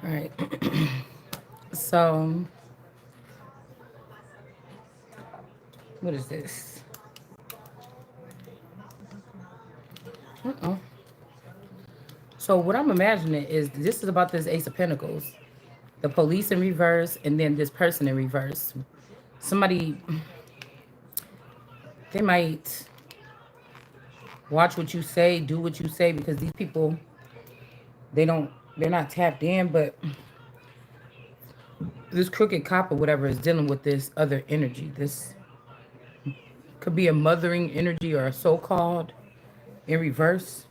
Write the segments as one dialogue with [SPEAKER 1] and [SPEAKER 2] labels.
[SPEAKER 1] All right. So, what is this? Uh-oh. So, what I'm imagining is this is about this Ace of Pentacles, the police in reverse, and then this person in reverse. Somebody, they might watch what you say, do what you say, because these people, they're not tapped in, but this crooked cop or whatever is dealing with this other energy. This could be a mothering energy or a so-called in reverse.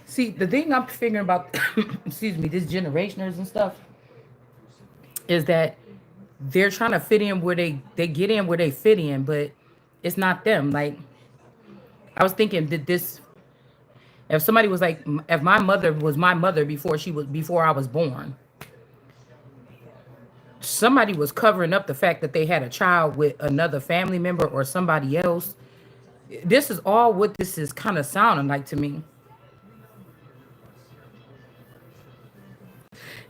[SPEAKER 1] See, the thing I'm figuring about, excuse me, these generationers and stuff, is that they're trying to fit in where they get in where they fit in, but it's not them. Like I was thinking, did this? If somebody was like, if my mother was my mother before I was born, somebody was covering up the fact that they had a child with another family member or somebody else. This is all what this is kind of sounding like to me.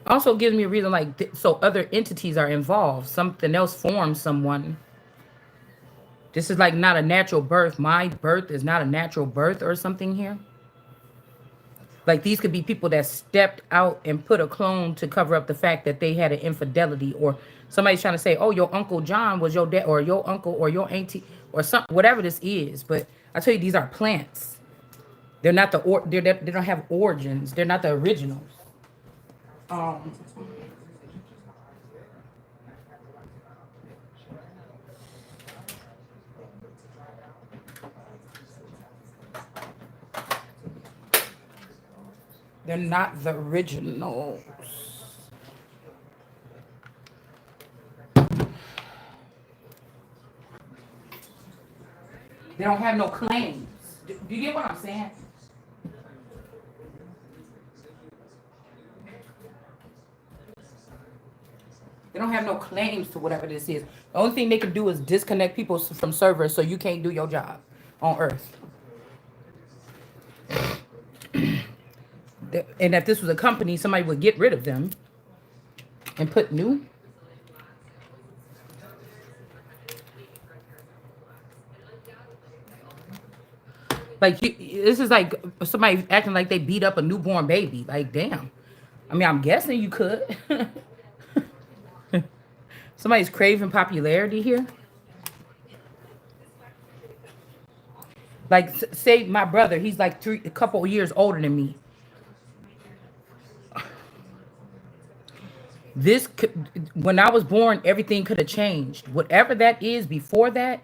[SPEAKER 1] Also gives me a reason like so other entities are involved. Something else forms someone. This is like not a natural birth. My birth is not a natural birth or something here. Like these could be people that stepped out and put a clone to cover up the fact that they had an infidelity, or somebody's trying to say, "Oh, your uncle John was your dad, or your uncle, or your auntie, or something, whatever this is." But I tell you, these are plants. They're not they don't have origins. They're not the originals. Um, they're not the originals. They don't have no claims. Do you get what I'm saying? They don't have no claims to whatever this is. The only thing they can do is disconnect people from servers so you can't do your job on Earth. And if this was a company, somebody would get rid of them and put new. Like this is like somebody acting like they beat up a newborn baby. Like damn. I mean, I'm guessing you could. Somebody's craving popularity here. Like say my brother, he's like a couple of years older than me. This could, when I was born, everything could have changed. Whatever that is before that,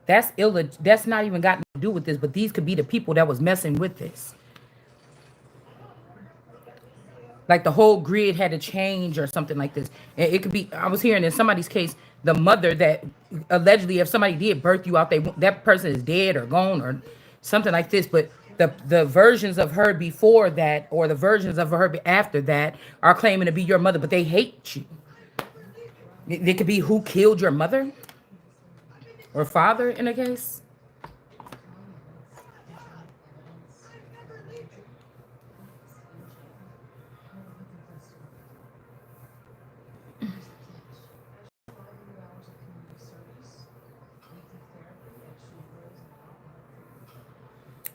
[SPEAKER 1] that's that's not even got to do with this. But these could be the people that was messing with this. Like the whole grid had to change or something like this. And it could be. I was hearing in somebody's case, the mother that allegedly, if somebody did birth you out, that person is dead or gone or something like this. But the versions of her before that or the versions of her after that are claiming to be your mother, but they hate you. It could be who killed your mother or father in a case.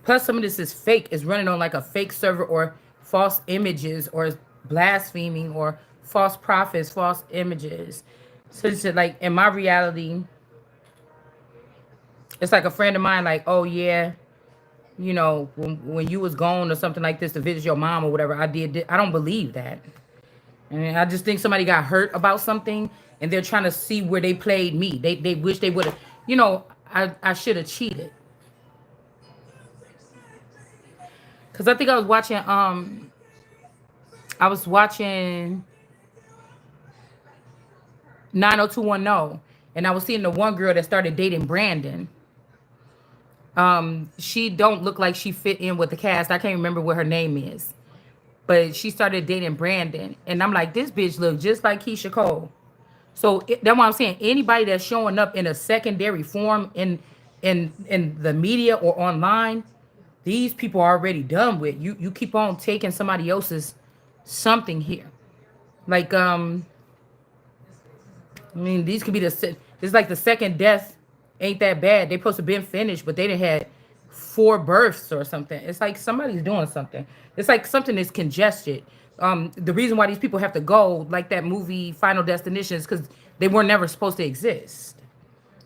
[SPEAKER 1] Plus, some of this is fake. It's running on like a fake server or false images or blaspheming or false prophets, false images. So it's just like in my reality, it's like a friend of mine, like, oh yeah, when you was gone or something like this to visit your mom or whatever, I did. I don't believe that. And I just think somebody got hurt about something and they're trying to see where they played me. They wish they would have, I should have cheated. Cause I think I was watching 90210 and I was seeing the one girl that started dating Brandon. She don't look like she fit in with the cast. I can't remember what her name is. But she started dating Brandon. And I'm like, this bitch look just like Keisha Cole. So that's what I'm saying. Anybody that's showing up in a secondary form in the media or online, these people are already done with. You keep on taking somebody else's something here. Like I mean, these could be it's like the second death ain't that bad. They supposed to been finished, but they didn't had 4 births or something. It's like somebody's doing something. It's like something is congested. The reason why these people have to go, like that movie Final Destination, is because they were never supposed to exist.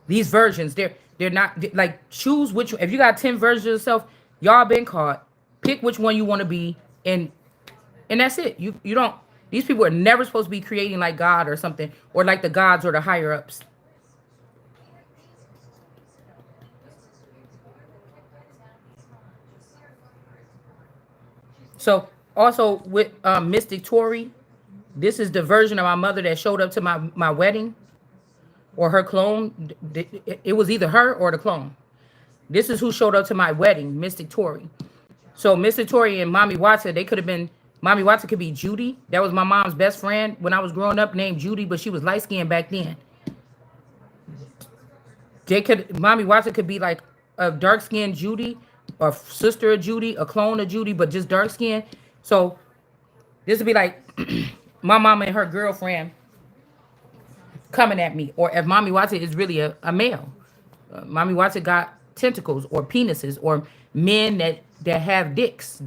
[SPEAKER 1] These versions, they're not like choose which. If you got 10 versions of yourself, y'all been caught. Pick which one you want to be, and that's it. You don't. These people are never supposed to be creating like God or something, or like the gods or the higher ups. So also with Mystic Tory, this is the version of my mother that showed up to my wedding, or her clone. It was either her or the clone. This is who showed up to my wedding, Mystic Tory. So Mystic Tory and Mommy Watson, they could have been. Mommy Watson could be Judy. That was my mom's best friend when I was growing up, named Judy, but she was light skinned back then. They could Mommy Watson could be like a dark skinned Judy, or sister of Judy, a clone of Judy, but just dark skinned. So this would be like my mama and her girlfriend coming at me. Or if Mommy Watson is really a male, Mommy Watson got tentacles or penises, or men that have dicks,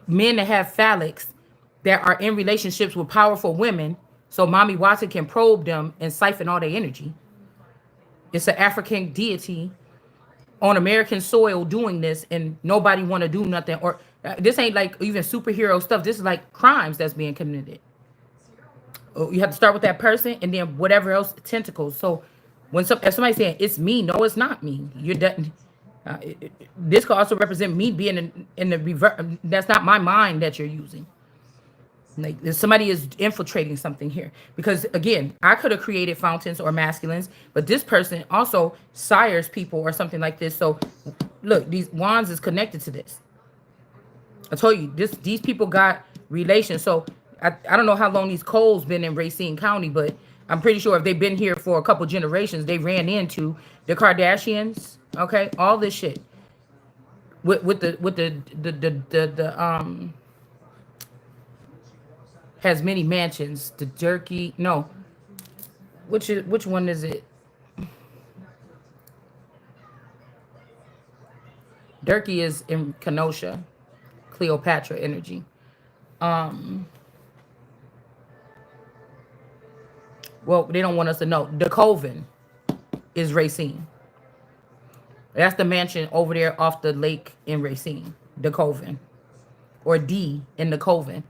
[SPEAKER 1] men that have phallics, that are in relationships with powerful women. So Mommy Watson can probe them and siphon all their energy. It's an African deity on American soil doing this, and nobody want to do nothing. Or this ain't like even superhero stuff. This is like crimes that's being committed. You have to start with that person, and then whatever else tentacles. So if somebody's saying it's me, no, it's not me. You're done. This could also represent me being in the reverse. That's not my mind that you're using. Like somebody is infiltrating something here, because again, I could have created fountains or masculines, but this person also sires people or something like this. So look, these wands is connected to this. I told you these people got relations. So I don't know how long these Coles been in Racine County, but I'm pretty sure if they've been here for a couple generations, they ran into the Kardashians. Okay, all this shit with the has many mansions. The Jerky, no, which one is it? Durkee is in Kenosha, Cleopatra energy. Um, well, they don't want us to know. The Coven is Racine. That's the mansion over there off the lake in Racine. The Coven, or D in the Coven.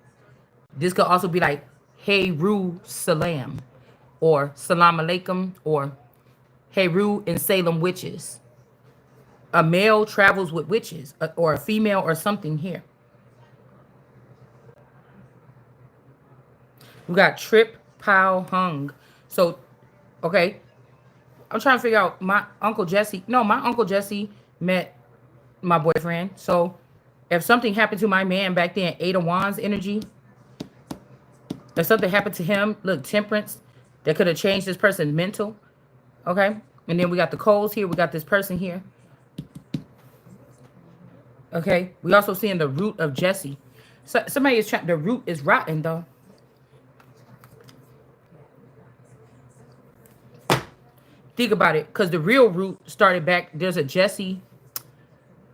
[SPEAKER 1] This could also be like Hey Ru Salam, or Salam Alaikum, or Hey Ru in Salem witches. A male travels with witches, or a female or something here. We got Trip Pow Hung. So, okay, I'm trying to figure out my Uncle Jesse. No, my Uncle Jesse met my boyfriend. So, if something happened to my man back then, Eight of Wands energy, if something happened to him, look, Temperance, that could have changed this person's mental. Okay, and then we got the Coles here. We got this person here. Okay, we also seeing the root of Jesse. So somebody is trying. The root is rotten though. Think about it, because the real root started back. There's a Jesse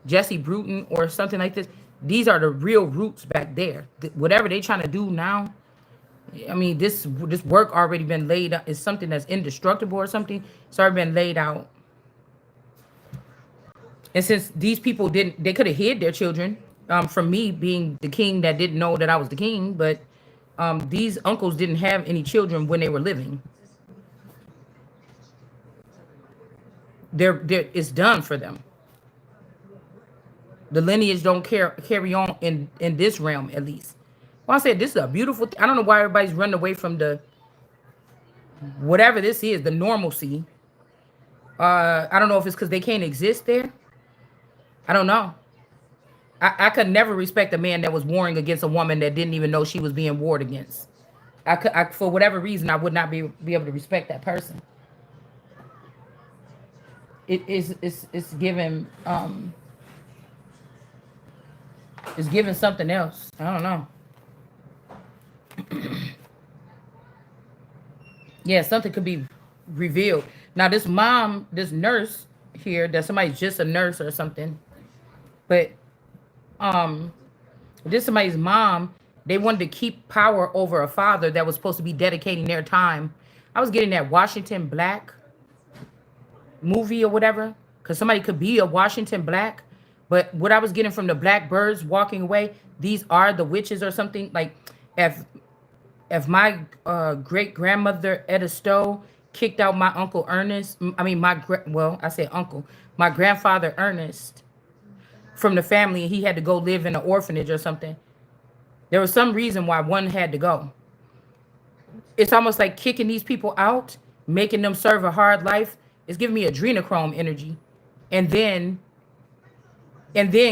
[SPEAKER 1] Bruton or something like this. These are the real roots back there. Whatever they trying to do now, I mean, this work already been laid out. Is something that's indestructible or something. It's already been laid out. And since these people didn't, they could have hid their children from me being the king that didn't know that I was the king. But these uncles didn't have any children when they were living. It's done for them. The lineage don't carry on in this realm, at least. Well, I said this is a beautiful. I don't know why everybody's running away from the whatever this is, the normalcy. I don't know if it's because they can't exist there. I don't know. I could never respect a man that was warring against a woman that didn't even know she was being warred against. For whatever reason, I would not be able to respect that person. It's given it's given something else. I don't know. Yeah, something could be revealed. Now, this mom, this nurse here, that somebody's just a nurse or something, but um, this somebody's mom. They wanted to keep power over a father that was supposed to be dedicating their time. I was getting that Washington Black movie or whatever, because somebody could be a Washington Black, but what I was getting from the black birds walking away, these are the witches or something. Like, if my great grandmother Etta Stowe kicked out my uncle Ernest, I mean well, I said uncle, my grandfather Ernest from the family, and he had to go live in an orphanage or something. There was some reason why one had to go. It's almost like kicking these people out, making them serve a hard life. It's giving me adrenochrome energy, and then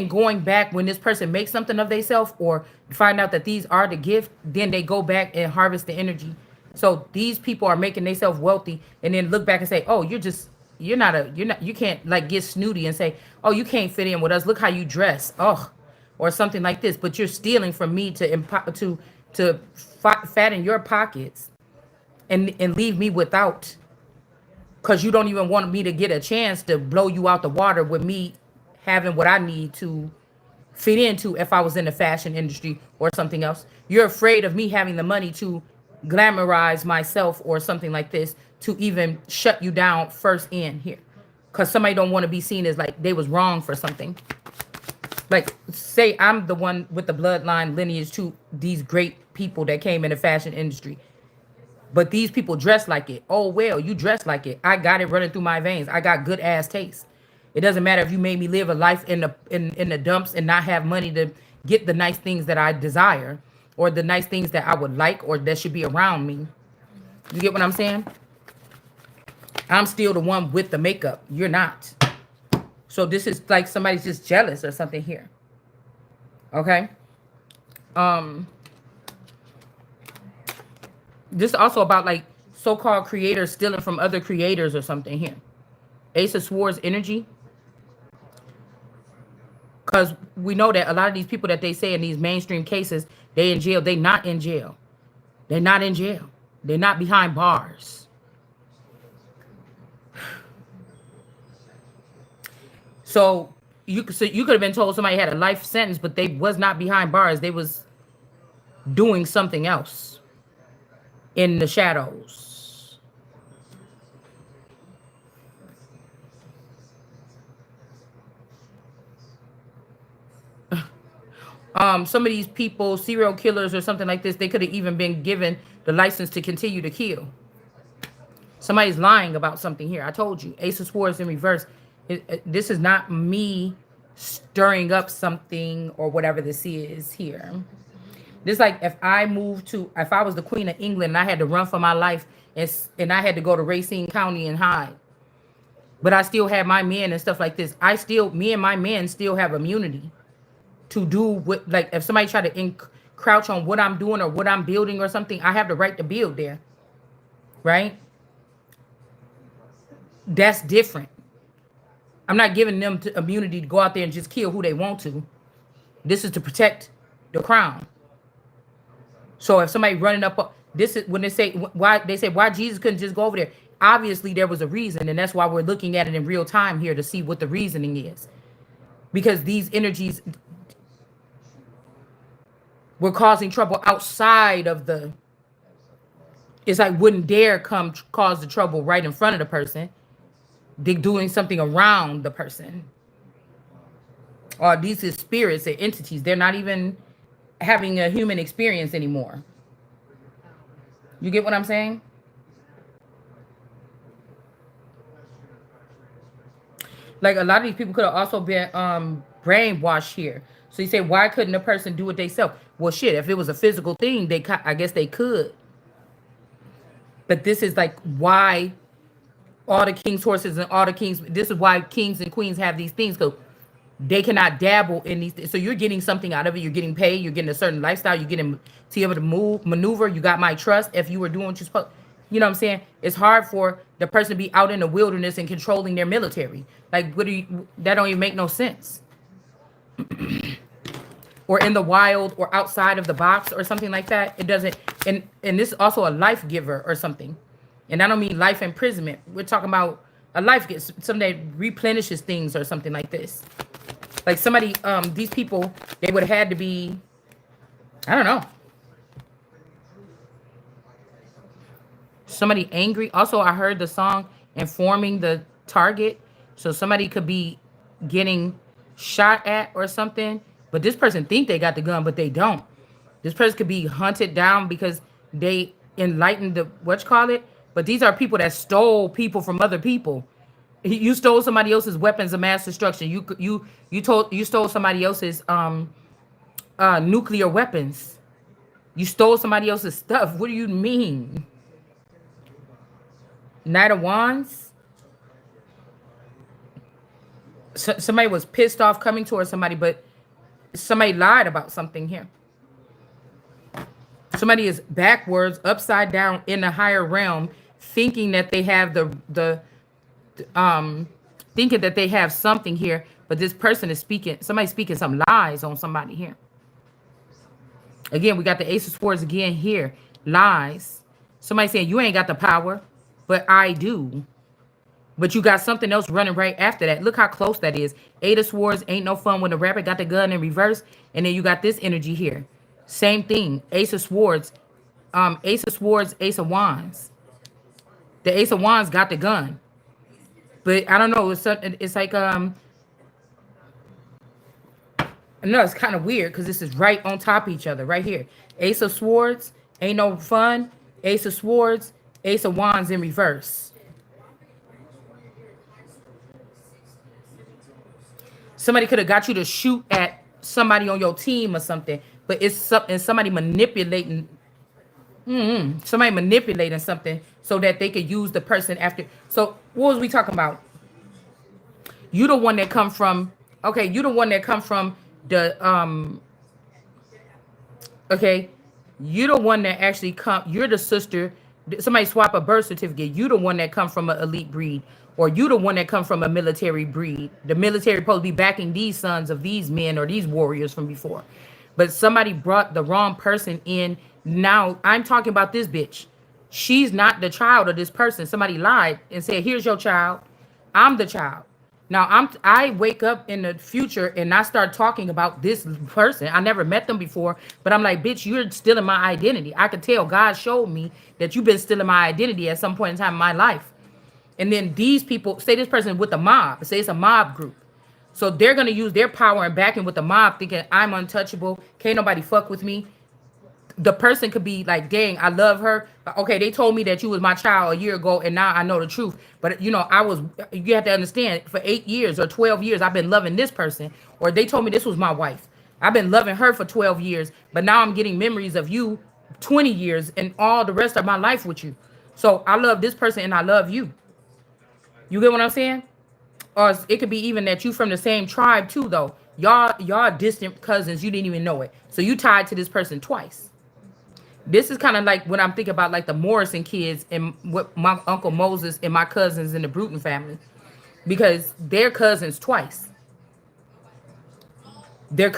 [SPEAKER 1] going back when this person makes something of themselves or find out that these are the gift, then they go back and harvest the energy. So these people are making themselves wealthy and then look back and say, oh, you can't like get snooty and say, oh, you can't fit in with us, look how you dress, oh, or something like this. But you're stealing from me to fatten your pockets and leave me without, because you don't even want me to get a chance to blow you out the water with me having what I need to fit into if I was in the fashion industry or something else. You're afraid of me having the money to glamorize myself or something like this to even shut you down first in here. Because somebody don't want to be seen as like they was wrong for something. Like, say I'm the one with the bloodline lineage to these great people that came in the fashion industry. But these people dress like it. Oh, well, you dress like it. I got it running through my veins. I got good ass taste. It doesn't matter if you made me live a life in the dumps and not have money to get the nice things that I desire or the nice things that I would like or that should be around me. You get what I'm saying? I'm still the one with the makeup. You're not. So this is like somebody's just jealous or something here. Okay? This is also about like so-called creators stealing from other creators or something here. Ace of Swords energy. Because we know that a lot of these people that they say in these mainstream cases, they in jail. They not in jail. They're not in jail. They're not behind bars. So you could have been told somebody had a life sentence, but they was not behind bars. They was doing something else in the shadows. Some of these people, serial killers or something like this, they could have even been given the license to continue to kill. Somebody's lying about something here. I told you, Ace of Swords in reverse. This is not me stirring up something or whatever this is here. This like if I was the Queen of England and I had to run for my life and I had to go to Racine County and hide. But I still had my men and stuff like this. Me and my men still have immunity to do what, like if somebody try to crouch on what I'm doing or what I'm building or something, I have the right to build there, right? That's different. I'm not giving them immunity to go out there and just kill who they want to. This is to protect the crown. So if somebody running up, this is when they say why Jesus couldn't just go over there. Obviously there was a reason, and that's why we're looking at it in real time here to see what the reasoning is, because these energies were causing trouble outside of the. It's like wouldn't dare come cause the trouble right in front of the person. They're doing something around the person. Or these are spirits and entities. They're not even having a human experience anymore. You get what I'm saying? Like a lot of these people could have also been brainwashed here. So you say, why couldn't a person do it themselves? Well, shit, if it was a physical thing, I guess they could. But this is like why all the king's horses and all the kings, this is why kings and queens have these things, because they cannot dabble in these things. So you're getting something out of it. You're getting paid. You're getting a certain lifestyle. You're getting to be able to maneuver. You got my trust if you were doing what you're supposed. You know what I'm saying? It's hard for the person to be out in the wilderness and controlling their military. Like, that don't even make no sense. or in the wild or outside of the box or something like that. It doesn't. And this is also a life giver or something. And I don't mean life imprisonment. We're talking about a life giver, something that replenishes things or something like this. Like somebody, these people, they would have had to be, I don't know, somebody angry. Also, I heard the song informing the target. So somebody could be getting shot at or something, but this person think they got the gun, but they don't. This person could be hunted down because they enlightened the what you call it. But these are people that stole people from other people. You stole somebody else's weapons of mass destruction. You stole somebody else's nuclear weapons. You stole somebody else's stuff. What do you mean? Knight of Wands. Somebody was pissed off coming towards somebody, but somebody lied about something here. Somebody is backwards, upside down in the higher realm, thinking that they have thinking that they have something here, but this person is speaking. Somebody's speaking some lies on somebody here. Again, we got the Ace of Swords again here. Lies. Somebody saying you ain't got the power, but I do. But you got something else running right after that. Look how close that is. Eight of Swords, ain't no fun when the rabbit got the gun in reverse. And then you got this energy here. Same thing. Ace of Swords. Ace of Swords, Ace of Wands. The Ace of Wands got the gun. But I don't know. It's like, no, it's kind of weird because this is right on top of each other, right here. Ace of Swords, ain't no fun. Ace of Swords, Ace of Wands in reverse. Somebody could have got you to shoot at somebody on your team or something, but it's somebody manipulating. Somebody manipulating something so that they could use the person after. So what was we talking about? You the one that come from. Okay, you the one that come from the. Okay, you the one that actually come. You're the sister. Somebody swap a birth certificate. You the one that come from an elite breed. Or you the one that come from a military breed. The military supposed to be backing these sons of these men or these warriors from before. But somebody brought the wrong person in. Now I'm talking about this bitch. She's not the child of this person. Somebody lied and said, here's your child. I'm the child. Now I wake up in the future and I start talking about this person. I never met them before, but I'm like, bitch, you're stealing my identity. I could tell God showed me that you've been stealing my identity at some point in time in my life. And then these people, say this person with the mob, say it's a mob group. So they're going to use their power and backing with the mob thinking I'm untouchable. Can't nobody fuck with me. The person could be like, dang, I love her. Okay, they told me that you was my child a year ago and now I know the truth. But you know, you have to understand for 8 years or 12 years, I've been loving this person. Or they told me this was my wife. I've been loving her for 12 years, but now I'm getting memories of you 20 years and all the rest of my life with you. So I love this person and I love you. You get what I'm saying? Or it could be even that you from the same tribe too, though. Y'all distant cousins. You didn't even know it. So you tied to this person twice. This is kind of like when I'm thinking about like the Morrison kids and what my Uncle Moses and my cousins in the Bruton family. Because they're cousins twice. They're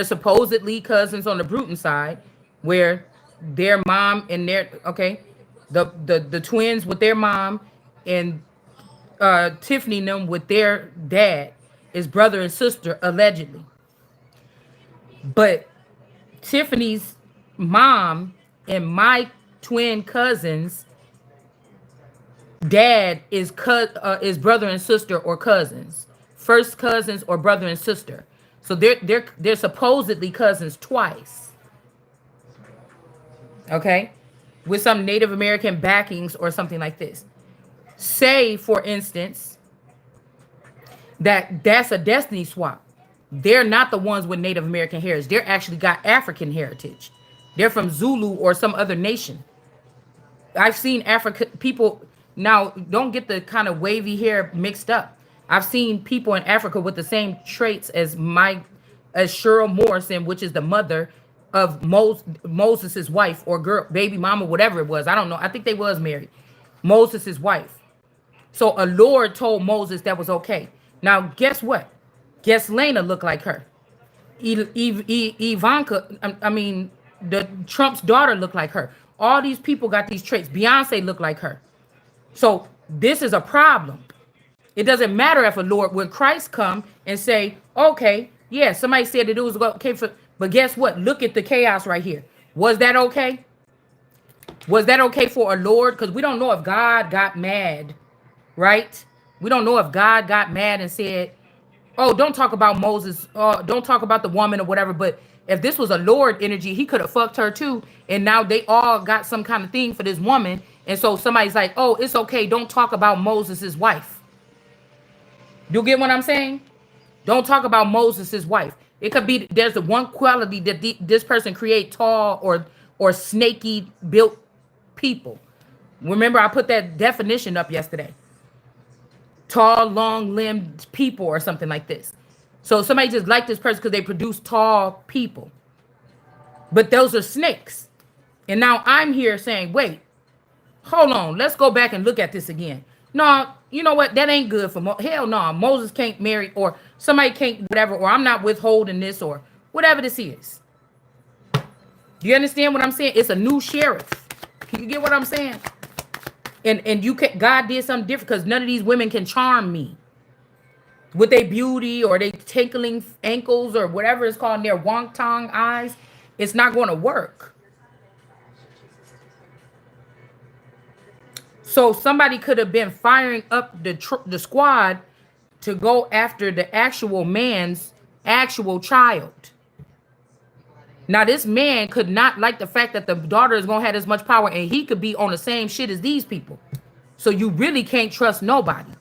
[SPEAKER 1] supposedly cousins on the Bruton side, where their mom and the twins with their mom and Tiffany and them with their dad is brother and sister allegedly. But Tiffany's mom and my twin cousin's dad is brother and sister or cousins, first cousins or brother and sister. So they're supposedly cousins twice. Okay, with some Native American backings or something like this. Say, for instance, that's a destiny swap. They're not the ones with Native American heritage. They're actually got African heritage. They're from Zulu or some other nation. I've seen African people. Now, don't get the kind of wavy hair mixed up. I've seen people in Africa with the same traits as Cheryl Morrison, which is the mother of Moses's wife or girl, baby mama, whatever it was. I don't know. I think they was married. Moses's wife. So a Lord told Moses that was okay. Now, guess what? Guess Lena looked like her. Ivanka, I mean, the Trump's daughter looked like her. All these people got these traits. Beyonce looked like her. So this is a problem. It doesn't matter if a Lord, when Christ come and say, okay, yeah, somebody said that it was okay for, but guess what? Look at the chaos right here. Was that okay? Was that okay for a Lord? Because we don't know if God got mad, right? We don't know if God got mad and said, oh, don't talk about Moses, don't talk about the woman or whatever. But if this was a Lord energy, he could have fucked her too. And now they all got some kind of thing for this woman. And so somebody's like, oh, it's okay. Don't talk about Moses's wife. You get what I'm saying? Don't talk about Moses's wife. It could be there's the one quality that this person create tall or snaky built people. Remember, I put that definition up yesterday. Tall, long-limbed people or something like this. So somebody just like this person because they produce tall people. But those are snakes. And now I'm here saying, wait, hold on. Let's go back and look at this again. No, you know what? That ain't good for hell no. Moses can't marry or somebody can't whatever, or I'm not withholding this or whatever this is. Do you understand what I'm saying? It's a new sheriff. You get what I'm saying? And you can God did something different because none of these women can charm me with their beauty or they tinkling ankles or whatever it's called in their wonton eyes. It's not going to work. So somebody could have been firing up the squad to go after the actual man's actual child. Now, this man could not like the fact that the daughter is going to have as much power and he could be on the same shit as these people. So you really can't trust nobody.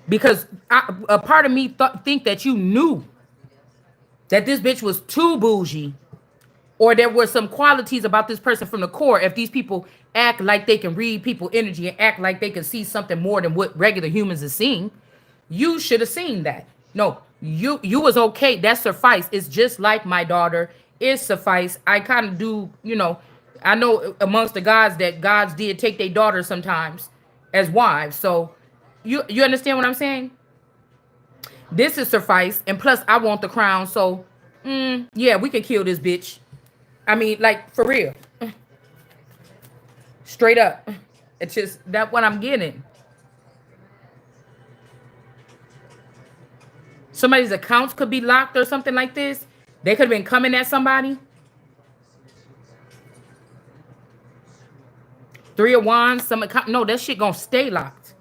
[SPEAKER 1] Because a part of me think that you knew that this bitch was too bougie or there were some qualities about this person from the core. If these people act like they can read people's energy and act like they can see something more than what regular humans are seeing, you should have seen that. No, you was okay. That suffice. It's just like my daughter. It suffice. I kind of do, I know amongst the gods that gods did take their daughters sometimes as wives. So you understand what I'm saying? This is suffice. And plus I want the crown. So yeah, we can kill this bitch. I mean, like for real. Straight up. It's just that what I'm getting. Somebody's accounts could be locked or something like this. They could have been coming at somebody. Three of Wands, some account. No, that shit gonna stay locked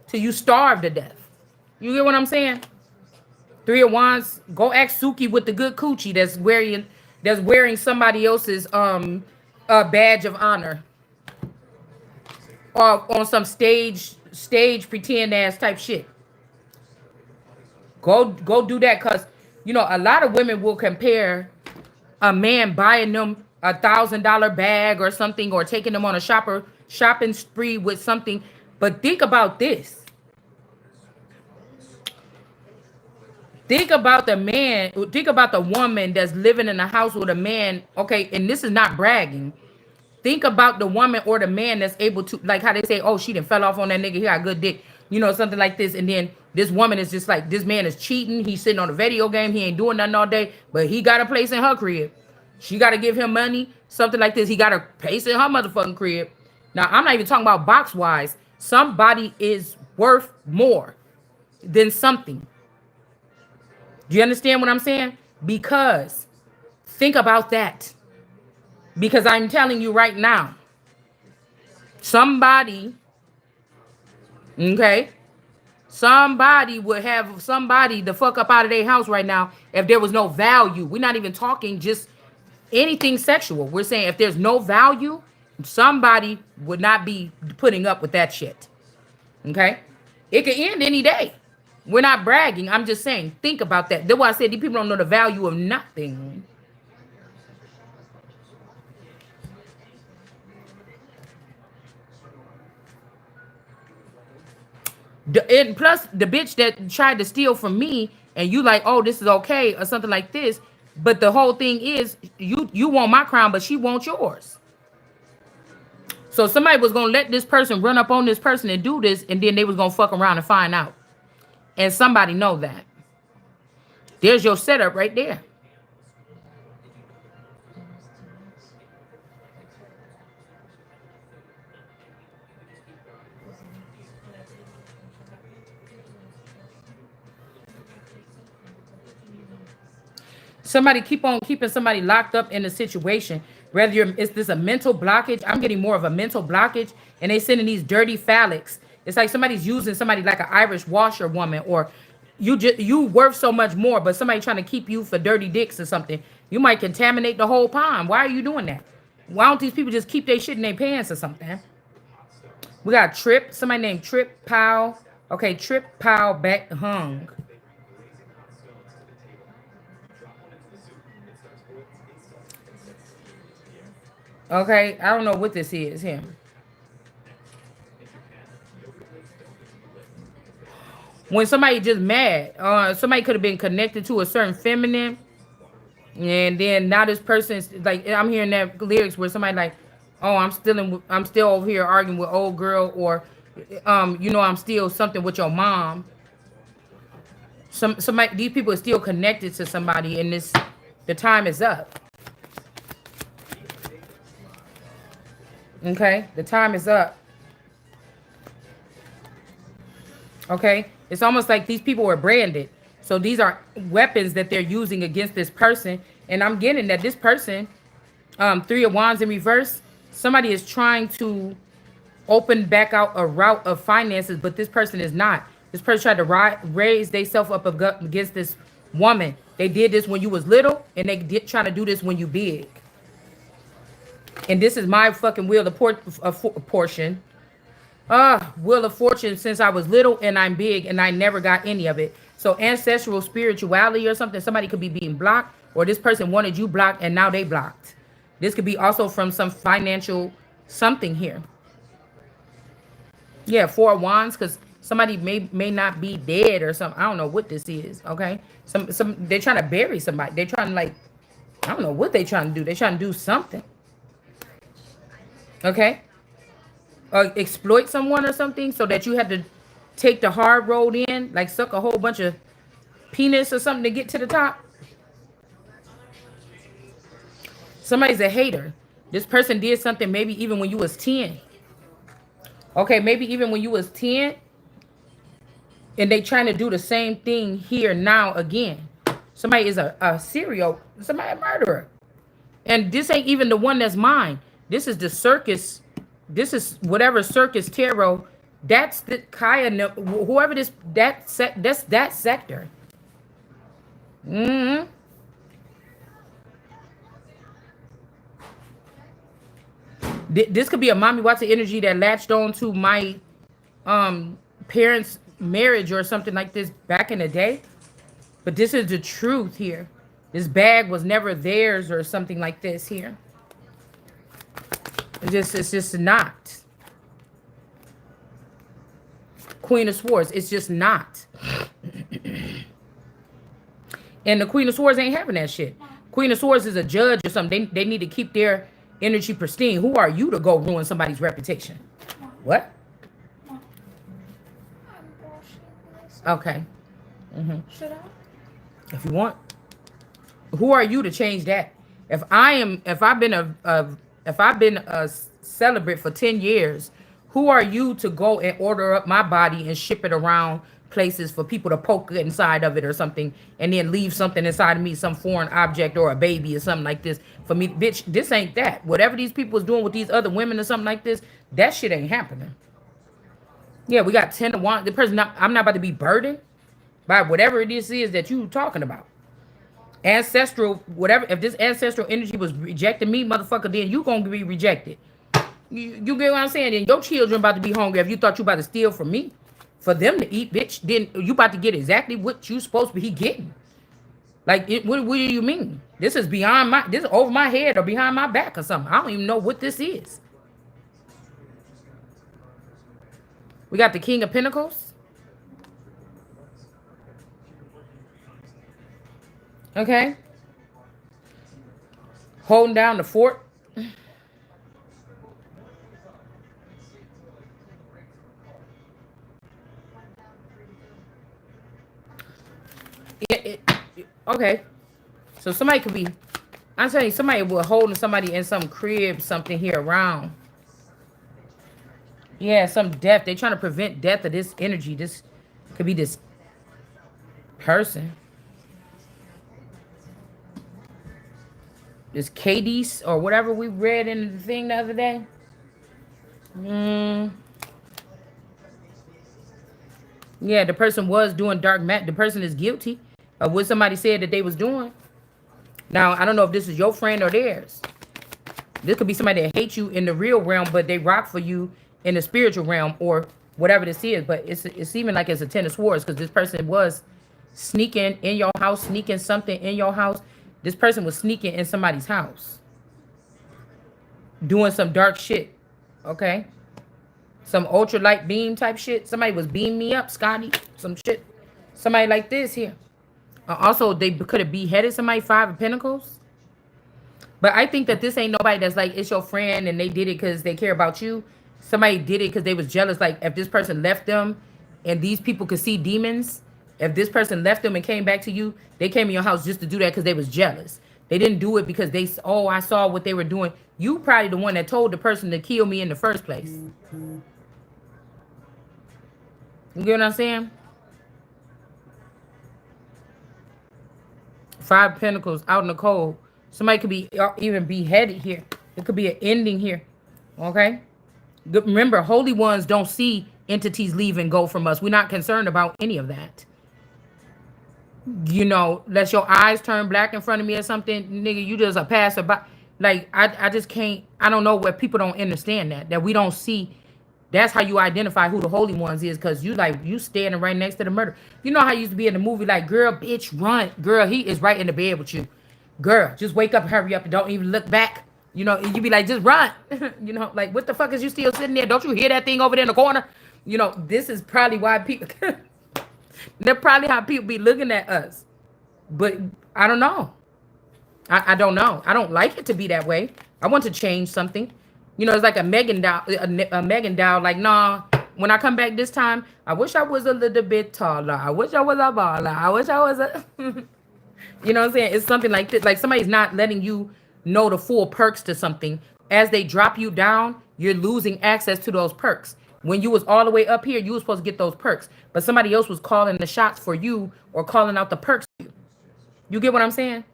[SPEAKER 1] till you starve to death. You get what I'm saying? Three of Wands, go ask Suki with the good coochie that's wearing somebody else's badge of honor. Or on some stage pretend ass type shit. Go do that because a lot of women will compare a man buying them $1,000 bag or something or taking them on a shopping spree with something. But think about this. Think about the man, think about the woman that's living in a house with a man. Okay, and this is not bragging. Think about the woman or the man that's able to, like how they say, oh, she done fell off on that nigga, he got a good dick, something like this. And then this woman is just like, this man is cheating. He's sitting on a video game. He ain't doing nothing all day, but he got a place in her crib. She got to give him money, something like this. He got a place in her motherfucking crib. Now, I'm not even talking about box-wise. Somebody is worth more than something. Do you understand what I'm saying? Because think about that. Because I'm telling you right now, somebody would have somebody the fuck up out of their house right now if there was no value. We're not even talking just anything sexual. We're saying if there's no value, somebody would not be putting up with that shit. Okay? It could end any day. We're not bragging. I'm just saying, think about that. That's why I said these people don't know the value of nothing. And plus, the bitch that tried to steal from me, and you like, oh, this is okay, or something like this. But the whole thing is, you want my crown, but she wants yours. So somebody was gonna let this person run up on this person and do this, and then they was gonna fuck around and find out. And somebody know that. There's your setup right there. Somebody keep on keeping somebody locked up in a situation. Whether you're, is this a mental blockage? I'm getting more of a mental blockage, and they sending these dirty phallics. It's like somebody's using somebody like an Irish washerwoman, or you worth so much more, but somebody trying to keep you for dirty dicks or something. You might contaminate the whole pond. Why are you doing that? Why don't these people just keep their shit in their pants or something? We got Trip. Somebody named Trip Powell. Okay, Trip Powell back hung. Okay, I don't know what this is here. When somebody just mad, somebody could have been connected to a certain feminine, and then now this person's like, I'm hearing that lyrics where somebody like, oh, I'm still over here arguing with old girl, or, I'm still something with your mom. Somebody, these people are still connected to somebody, and the time is up. Okay, the time is up. Okay, it's almost like these people were branded. So these are weapons that they're using against this person. And I'm getting that this person, Three of Wands in reverse, somebody is trying to open back out a route of finances, but this person is not. This person tried to raise themselves up against this woman. They did this when you was little, and they did try to do this when you big. And this is my fucking wheel of portion. Wheel of fortune since I was little, and I'm big, and I never got any of it. So ancestral spirituality or something, somebody could be being blocked, or this person wanted you blocked and now they blocked. This could be also from some financial something here. Yeah, Four of Wands, because somebody may not be dead or something. I don't know what this is. Okay, some they're trying to bury somebody. They're trying to, like, I don't know what they're trying to do. They're trying to do something. Okay, exploit someone or something, so that you had to take the hard road in, like suck a whole bunch of penis or something to get to the top. Somebody's a hater. This person did something maybe even when you was 10. Okay, maybe even when you was 10, and they trying to do the same thing here now again. Somebody is a somebody a murderer. And this ain't even the one that's mine. This is the circus. This is whatever circus tarot. That's the Kaya, whoever that's that sector. Mm-hmm. This could be a mommy Watson energy that latched on to my parents' marriage or something like this back in the day. But this is the truth here. This bag was never theirs or something like this here. It's just not. Queen of Swords, it's just not. And the Queen of Swords ain't having that shit. Queen of Swords is a judge or something. They need to keep their energy pristine. Who are you to go ruin somebody's reputation? What? Okay.
[SPEAKER 2] Should I?
[SPEAKER 1] If you want. Who are you to change that? If I've been a celibate for 10 years, who are you to go and order up my body and ship it around places for people to poke inside of it or something, and then leave something inside of me, some foreign object or a baby or something like this for me? Bitch, this ain't that. Whatever these people is doing with these other women or something like this, that shit ain't happening. Yeah, we got 10 to 1. The person, I'm not about to be burdened by whatever it is that you talking about. Ancestral, whatever. If this ancestral energy was rejecting me, motherfucker, then you gonna be rejected. You get what I'm saying? Then your children about to be hungry. If you thought you about to steal from me for them to eat, bitch, then you about to get exactly what you supposed to be getting. Like, what do you mean? This is this is over my head or behind my back or something. I don't even know what this is. We got the King of Pentacles. Okay. Holding down the fort. Okay. So somebody could be, I'm telling you, somebody will holding somebody in some crib, something here around. Yeah, some death. They're trying to prevent death of this energy. This could be this person. This Cadiz or whatever we read in the thing the other day. Mm, yeah, the person was doing dark magic. The person is guilty of what somebody said that they was doing. Now, I don't know if this is your friend or theirs. This could be somebody that hates you in the real realm, but they rock for you in the spiritual realm or whatever this is. But it's even like it's a Ten of Swords because this person was sneaking in your house, sneaking something in your house. This person was sneaking in somebody's house, doing some dark shit. Okay, some ultra light beam type shit. Somebody was beaming me up, Scotty. Some shit. Somebody like this here. Also, they could have beheaded somebody. Five of Pentacles. But I think that this ain't nobody that's like, it's your friend and they did it because they care about you. Somebody did it because they was jealous. Like, if this person left them and these people could see demons, if this person left them and came back to you, they came in your house just to do that because they was jealous. They didn't do it because they, oh, I saw what they were doing. You probably the one that told the person to kill me in the first place. You get what I'm saying? Five Pentacles out in the cold. Somebody could be even beheaded here. It could be an ending here. Okay? Remember, holy ones don't see entities leave and go from us. We're not concerned about any of that. You know, let your eyes turn black in front of me or something, nigga, you just a passerby. Like, I just can't, I don't know where people don't understand that we don't see. That's how you identify who the holy ones is, because you standing right next to the murder. You know how you used to be in the movie, like, girl, bitch, run. Girl, he is right in the bed with you. Girl, just wake up, hurry up, and don't even look back. You know, you be like, just run. You know, like, what the fuck is you still sitting there? Don't you hear that thing over there in the corner? You know, this is probably why people, that's probably how people be looking at us. But I don't know. I don't know. I don't like it to be that way. I want to change something. You know, it's like a Megan doll, a Megan doll. Like, nah, when I come back this time, I wish I was a little bit taller. I wish I was a baller. I wish I was a... You know what I'm saying? It's something like this. Like, somebody's not letting you know the full perks to something. As they drop you down, you're losing access to those perks. When you was all the way up here, you were supposed to get those perks. But somebody else was calling the shots for you or calling out the perks for you. You get what I'm saying?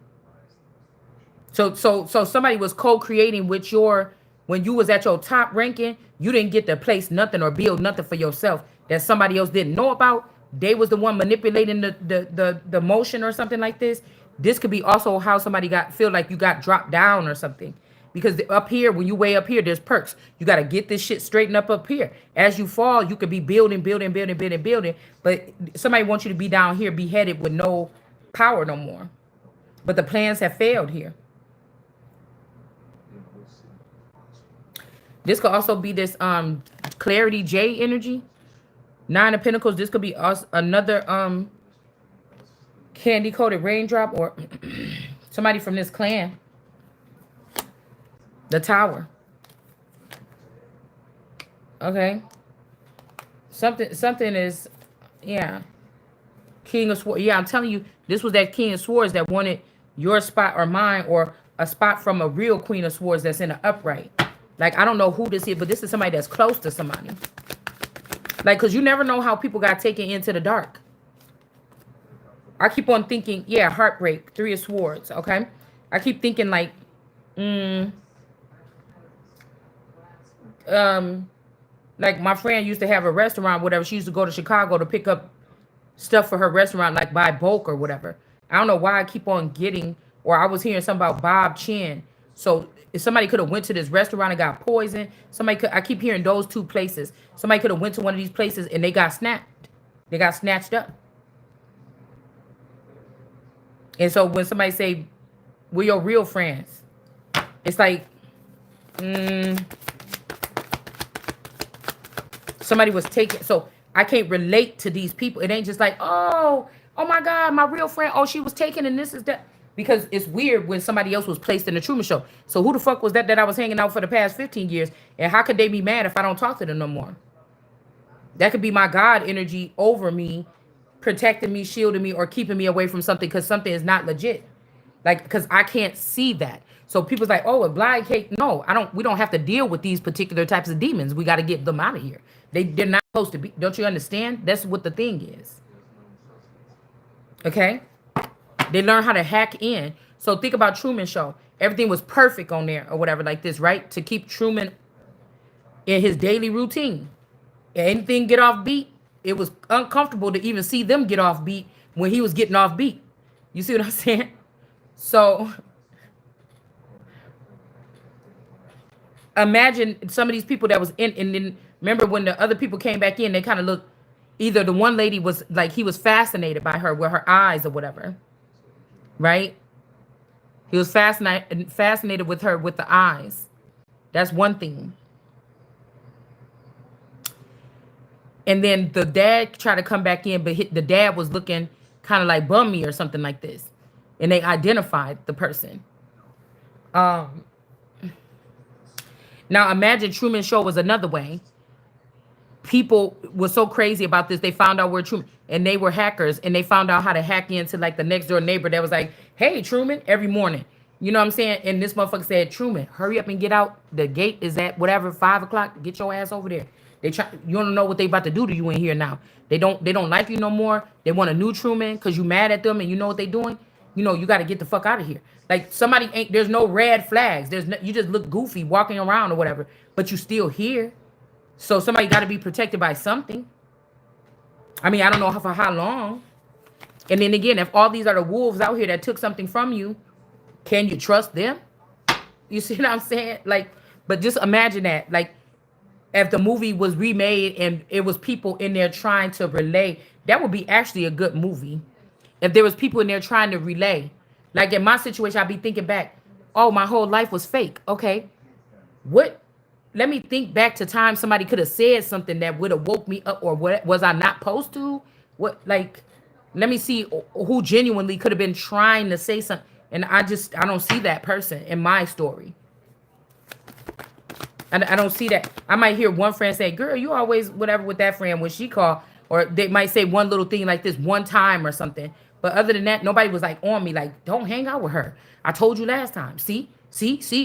[SPEAKER 1] So somebody was co-creating with your, when you was at your top ranking, you didn't get to place nothing or build nothing for yourself that somebody else didn't know about. They was the one manipulating the motion or something like this. This could be also how somebody feel like you got dropped down or something. Because up here, when you way up here, there's perks. You got to get this shit straightened up here. As you fall, you could be building. But somebody wants you to be down here, beheaded with no power no more. But the plans have failed here. This could also be this Clarity J energy. Nine of Pentacles. This could be another candy coated raindrop or somebody from this clan. The Tower. Okay. Something is, yeah. King of Swords. Yeah, I'm telling you, this was that King of Swords that wanted your spot or mine, or a spot from a real Queen of Swords that's in the upright. Like, I don't know who this is, but this is somebody that's close to somebody. Like, because you never know how people got taken into the dark. I keep on thinking, yeah, heartbreak, Three of Swords, okay? I keep thinking, like, like my friend used to have a restaurant, whatever. She used to go to Chicago to pick up stuff for her restaurant, like by bulk or whatever. I don't know why I keep on getting, or I was hearing something about Bob Chin. So if somebody could have went to this restaurant and got poisoned, I keep hearing those two places. Somebody could have went to one of these places and they got snapped. They got snatched up. And so when somebody say, we're your real friends, it's like, somebody was taken. So I can't relate to these people. It ain't just like, oh my God, my real friend. Oh, she was taken and this is that. Because it's weird when somebody else was placed in the Truman Show. So who the fuck was that I was hanging out for the past 15 years? And how could they be mad if I don't talk to them no more? That could be my God energy over me protecting me, shielding me, or keeping me away from something because something is not legit. Like, because I can't see that. So people's like, oh, a blind cake. No, I don't. We don't have to deal with these particular types of demons. We got to get them out of here. They're not supposed to be. Don't you understand? That's what the thing is. Okay. They learn how to hack in. So think about Truman Show. Everything was perfect on there or whatever like this, right? To keep Truman in his daily routine. Anything get off beat, it was uncomfortable to even see them get off beat when he was getting off beat. You see what I'm saying? So imagine some of these people that was in, and then remember when the other people came back in, they kind of looked, either the one lady was like, he was fascinated by her with her eyes or whatever, right? He was fascinated with her with the eyes. That's one thing. And then the dad tried to come back in, but the dad was looking kind of like bummy or something like this. And they identified the person. Now imagine Truman Show was another way. People were so crazy about this. They found out where Truman, and they were hackers, and they found out how to hack into like the next door neighbor that was like, hey, Truman, every morning. You know what I'm saying? And this motherfucker said, Truman, hurry up and get out. The gate is at whatever, 5 o'clock. Get your ass over there. They try. You don't know what they about to do to you in here now. They don't like you no more. They want a new Truman because you mad at them, and you know what they doing. You know, you got to get the fuck out of here. Like somebody ain't. There's no red flags. There's no, you just look goofy walking around or whatever, but you still here. So somebody got to be protected by something. I mean, I don't know for how long. And then again, if all these are the wolves out here that took something from you, can you trust them? You see what I'm saying? Like, but just imagine that. Like, if the movie was remade and it was people in there trying to relay, that would be actually a good movie. If there was people in there trying to relay. Like in my situation, I'd be thinking back, oh, my whole life was fake. Okay. What? Let me think back to times somebody could have said something that would have woke me up, or what was I not supposed to? What, like, let me see who genuinely could have been trying to say something. And I don't see that person in my story. I don't see that. I might hear one friend say, girl, you always whatever with that friend when she called. Or they might say one little thing like this one time or something. But other than that, nobody was like on me like, don't hang out with her. I told you last time. See?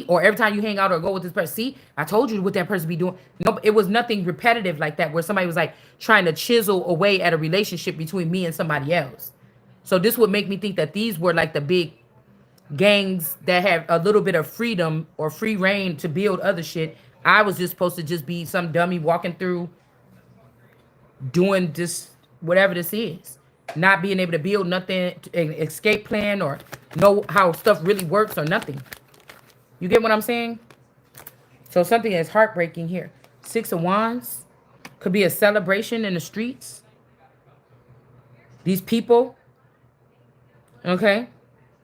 [SPEAKER 1] Or every time you hang out or go with this person, see? I told you what that person be doing. No, it was nothing repetitive like that where somebody was like trying to chisel away at a relationship between me and somebody else. So this would make me think that these were like the big gangs that have a little bit of freedom or free reign to build other shit. I was just supposed to just be some dummy walking through doing this, whatever this is. Not being able to build nothing, an escape plan, or know how stuff really works or nothing. You get what I'm saying? So something is heartbreaking here. 6 of Wands. Could be a celebration in the streets. These people. Okay.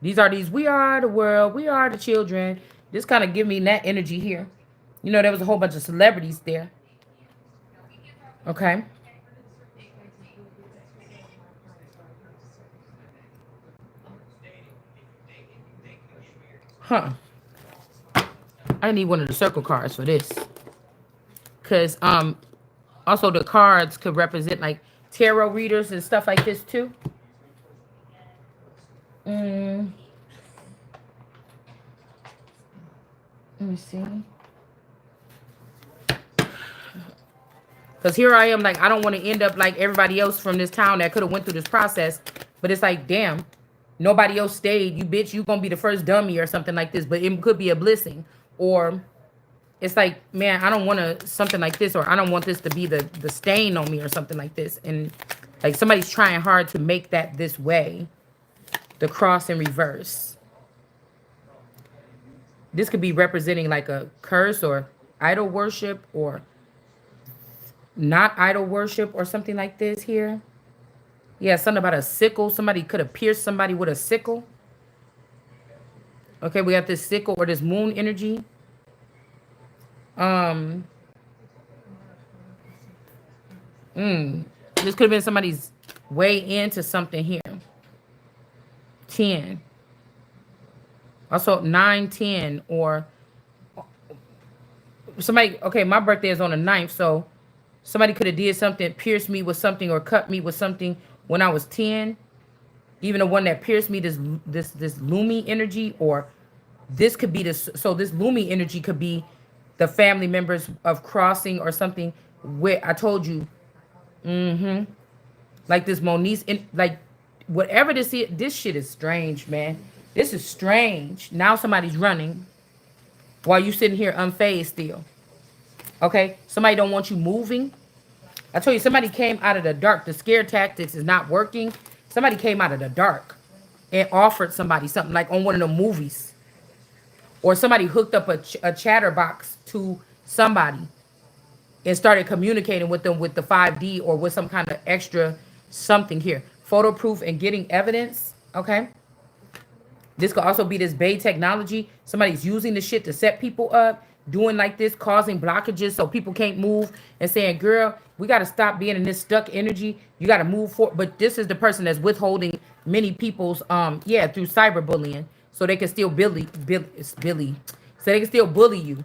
[SPEAKER 1] These are we are the world. We are the children. This kind of give me that energy here. You know, there was a whole bunch of celebrities there. Okay. Huh. I need one of the circle cards for this. Because also the cards could represent like tarot readers and stuff like this too. Let me see. Because here I am, like, I don't want to end up like everybody else from this town that could have went through this process. But it's like, damn, nobody else stayed. You bitch, you going to be the first dummy or something like this. But it could be a blessing. Or it's like, man, I don't want to, something like this. Or I don't want this to be the stain on me or something like this. And like somebody's trying hard to make that this way. The cross in reverse. This could be representing like a curse or idol worship or not idol worship or something like this here. Yeah, something about a sickle. Somebody could have pierced somebody with a sickle. Okay, we got this sickle or this moon energy. This could have been somebody's way into something here. 10. Also 9, 10, or somebody, okay, my birthday is on the 9th, so somebody could have did something, pierced me with something or cut me with something when I was 10. Even the one that pierced me, this Lumi energy, or this could be this. So this Lumi energy could be the family members of crossing or something. Where I told you, like this Moniz, like whatever this is, this shit is strange, man. This is strange. Now somebody's running while you sitting here unfazed still. Okay, somebody don't want you moving. I told you somebody came out of the dark. The scare tactics is not working. Somebody came out of the dark and offered somebody something like on one of the movies, or somebody hooked up a chatterbox to somebody and started communicating with them with the 5D or with some kind of extra something here. Photo proof and getting evidence. Okay. This could also be this Bay technology. Somebody's using the shit to set people up, doing like this, causing blockages so people can't move and saying, girl, we got to stop being in this stuck energy. You got to move forward. But this is the person that's withholding many people's, through cyberbullying. So they can still it's Billy. So they can still bully you.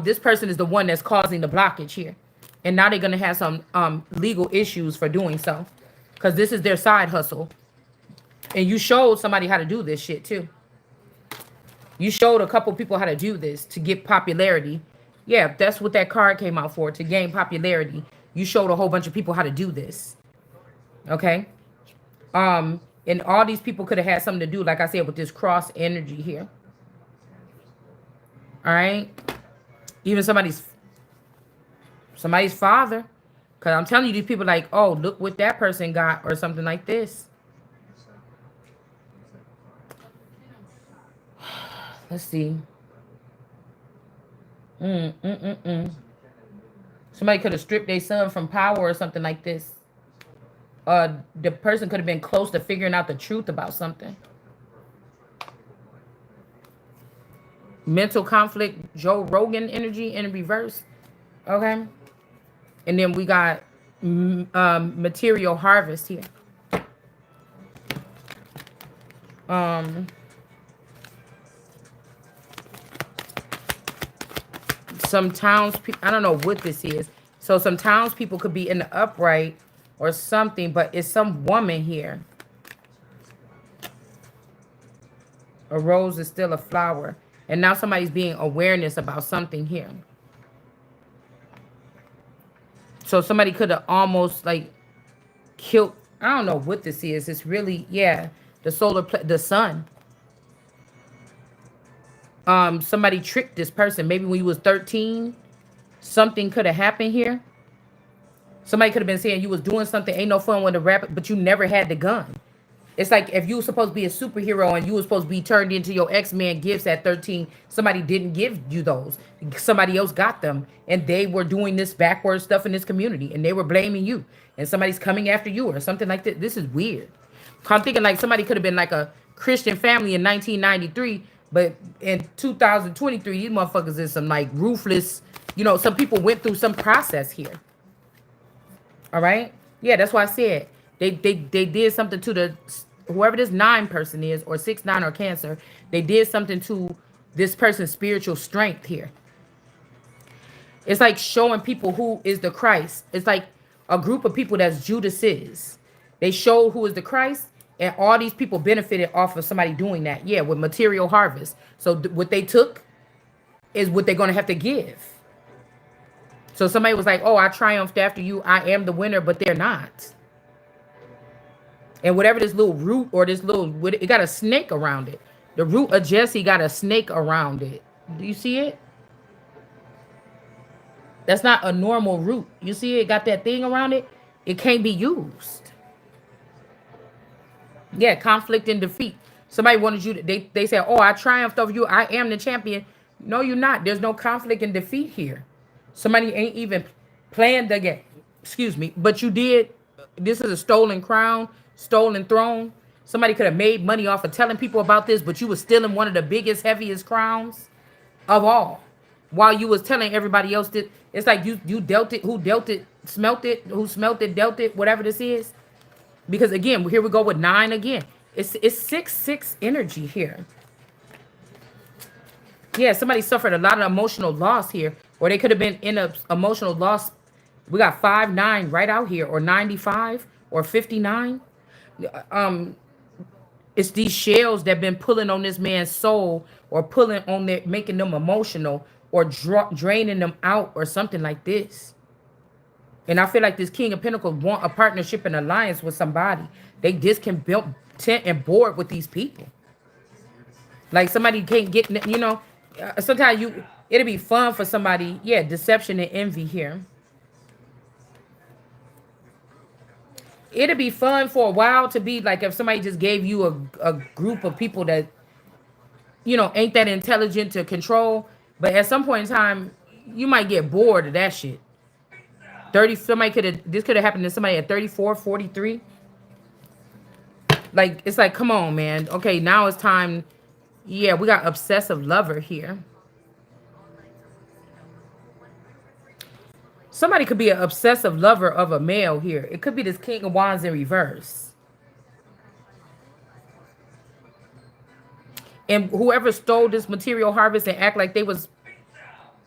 [SPEAKER 1] This person is the one that's causing the blockage here. And now they're going to have some legal issues for doing so. Because this is their side hustle. And you showed somebody how to do this shit too. You showed a couple people how to do this to get popularity. Yeah, that's what that card came out for, to gain popularity. You showed a whole bunch of people how to do this. Okay? And all these people could have had something to do, like I said, with this cross energy here. All right? Even somebody's father. Because I'm telling you, these people like, oh, look what that person got, or something like this. Let's see. Somebody could have stripped their son from power or something like this. The person could have been close to figuring out the truth about something. Mental conflict, Joe Rogan energy in reverse. Okay. And then we got material harvest here. Some townspeople, I don't know what this is. So some townspeople could be in the upright or something, but it's some woman here. A rose is still a flower. And now somebody's being awareness about something here. So somebody could have almost like killed, I don't know what this is. It's really, yeah, the sun. Somebody tricked this person. Maybe when you was 13, something could have happened here. Somebody could have been saying you was doing something, ain't no fun with a rabbit, but you never had the gun. It's like if you were supposed to be a superhero and you were supposed to be turned into your X-Men gifts at 13, somebody didn't give you those. Somebody else got them, and they were doing this backward stuff in this community, and they were blaming you, and somebody's coming after you or something like that. This is weird. I'm thinking like somebody could have been like a Christian family in 1993, but in 2023, these motherfuckers is some like ruthless, some people went through some process here. All right? Yeah, that's why I said they did something to the whoever this 9 person is, or 6-9 or Cancer. They did something to this person's spiritual strength here. It's like showing people who is the Christ. It's like a group of people that's Judas is. They showed who is the Christ, and all these people benefited off of somebody doing that. Yeah, with material harvest. So what they took is what they're going to have to give. So somebody was like, oh, I triumphed after you. I am the winner, but they're not. And whatever this little root or this little, it got a snake around it. The root of Jesse got a snake around it. Do you see it? That's not a normal root. You see it got that thing around it? It can't be used. Yeah, conflict and defeat. Somebody wanted you to, they said, oh, I triumphed over you. I am the champion. No, you're not. There's no conflict and defeat here. Somebody ain't even playing the game. Excuse me. But you did. This is a stolen crown, stolen throne. Somebody could have made money off of telling people about this, but you were stealing one of the biggest, heaviest crowns of all. While you was telling everybody else that it's like you dealt it, who dealt it, smelt it, who smelt it, dealt it, whatever this is. Because again, here we go with 9 again. It's 6-6 energy here. Yeah, somebody suffered a lot of emotional loss here, or they could have been in a emotional loss. We got 5-9 right out here, or 95, or 59. Um, it's these shells that been pulling on this man's soul, or pulling on their, making them emotional, or draining them out, or something like this. And I feel like this King of Pentacles want a partnership and alliance with somebody. They discontent and bored with these people. Like somebody can't get, sometimes it'll be fun for somebody. Yeah, deception and envy here. It'll be fun for a while to be like if somebody just gave you a group of people that, ain't that intelligent to control. But at some point in time, you might get bored of that shit. This could have happened to somebody at 34, 43. Like, it's like, come on, man. Okay, now it's time. Yeah, we got obsessive lover here. Somebody could be an obsessive lover of a male here. It could be this King of Wands in reverse. And whoever stole this material harvest and act like was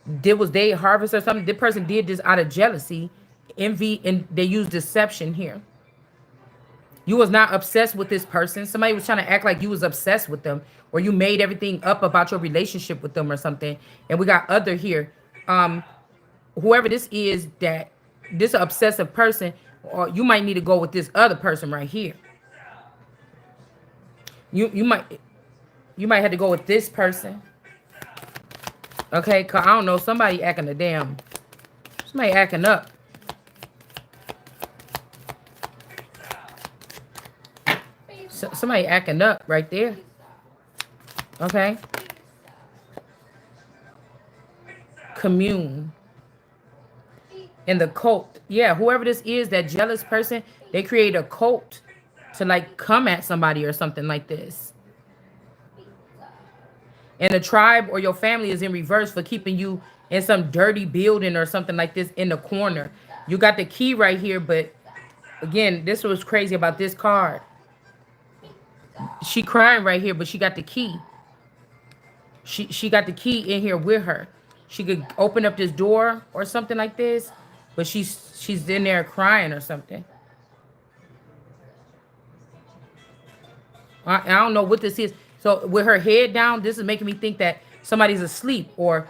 [SPEAKER 1] their harvest or something, this person did this out of jealousy, envy, and they used deception here. You was not obsessed with this person. Somebody was trying to act like you was obsessed with them, or you made everything up about your relationship with them or something. And we got other here. Whoever this is, that this obsessive person, or you might need to go with this other person right here. You might have to go with this person. Okay, cause I don't know, somebody acting somebody acting up. Somebody acting up right there. Okay. Commune. And the cult. Yeah, whoever this is, that jealous person, they create a cult to like come at somebody or something like this. And the tribe or your family is in reverse for keeping you in some dirty building or something like this in the corner. You got the key right here, but again, this was crazy about this card. She crying right here, but she got the key. She got the key in here with her. She could open up this door or something like this, but she's in there crying or something. I don't know what this is. So with her head down, this is making me think that somebody's asleep, or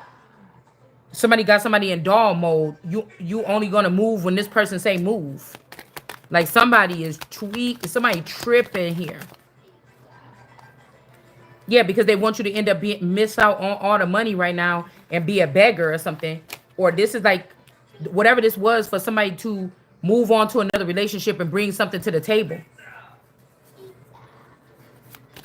[SPEAKER 1] somebody got somebody in doll mode. You only gonna move when this person say move. Like somebody is somebody tripping here. Yeah, because they want you to end up miss out on all the money right now and be a beggar or something. Or this is like whatever this was for somebody to move on to another relationship and bring something to the table.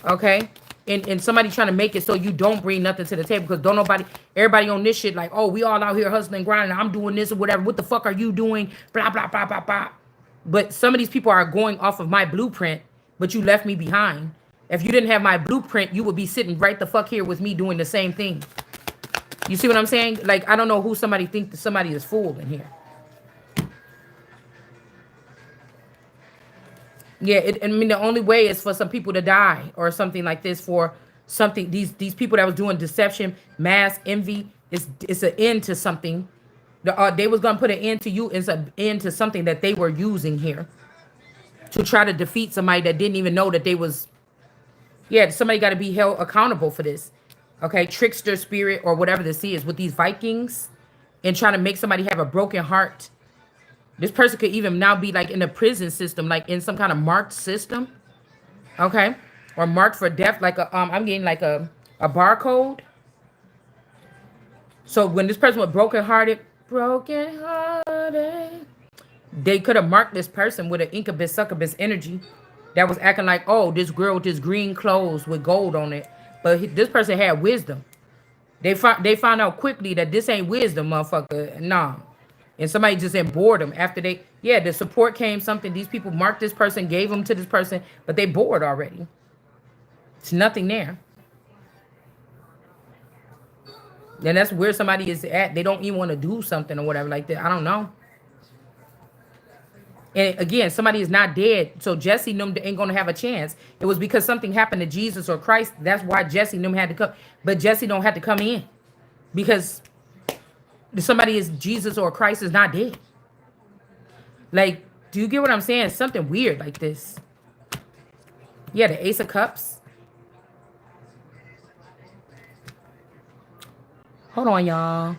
[SPEAKER 1] Okay? And somebody trying to make it so you don't bring nothing to the table, because everybody on this shit like, oh, we all out here hustling, grinding, I'm doing this or whatever. What the fuck are you doing? Blah, blah, blah, blah, blah. But some of these people are going off of my blueprint, but you left me behind. If you didn't have my blueprint, you would be sitting right the fuck here with me doing the same thing. You see what I'm saying? Like, I don't know who somebody thinks that somebody is fooling here. Yeah, I mean, the only way is for some people to die or something like this, for something, these people that was doing deception, mass envy, it's an end to something. They was going to put an end to you. It's an end to something that they were using here to try to defeat somebody that didn't even know that they was. Yeah, somebody got to be held accountable for this. Okay, trickster spirit or whatever this is with these Vikings and trying to make somebody have a broken heart. This person could even now be like in a prison system, like in some kind of marked system. Okay, or marked for death, like I'm getting like a barcode. So when this person was brokenhearted, they could have marked this person with an incubus, succubus energy that was acting like, oh, this girl with this green clothes with gold on it. But this person had wisdom. They found out quickly that this ain't wisdom, motherfucker. Nah. And somebody just in boredom after the support came something. These people marked this person, gave them to this person, but they bored already. It's nothing there. And that's where somebody is at. They don't even want to do something or whatever like that. I don't know. And again, somebody is not dead. So Jesse and them ain't going to have a chance. It was because something happened to Jesus or Christ. That's why Jesse and them had to come. But Jesse don't have to come in. Because somebody is Jesus or Christ is not dead. Like, do you get what I'm saying? Something weird like this. Yeah, the Ace of Cups. Hold on, y'all.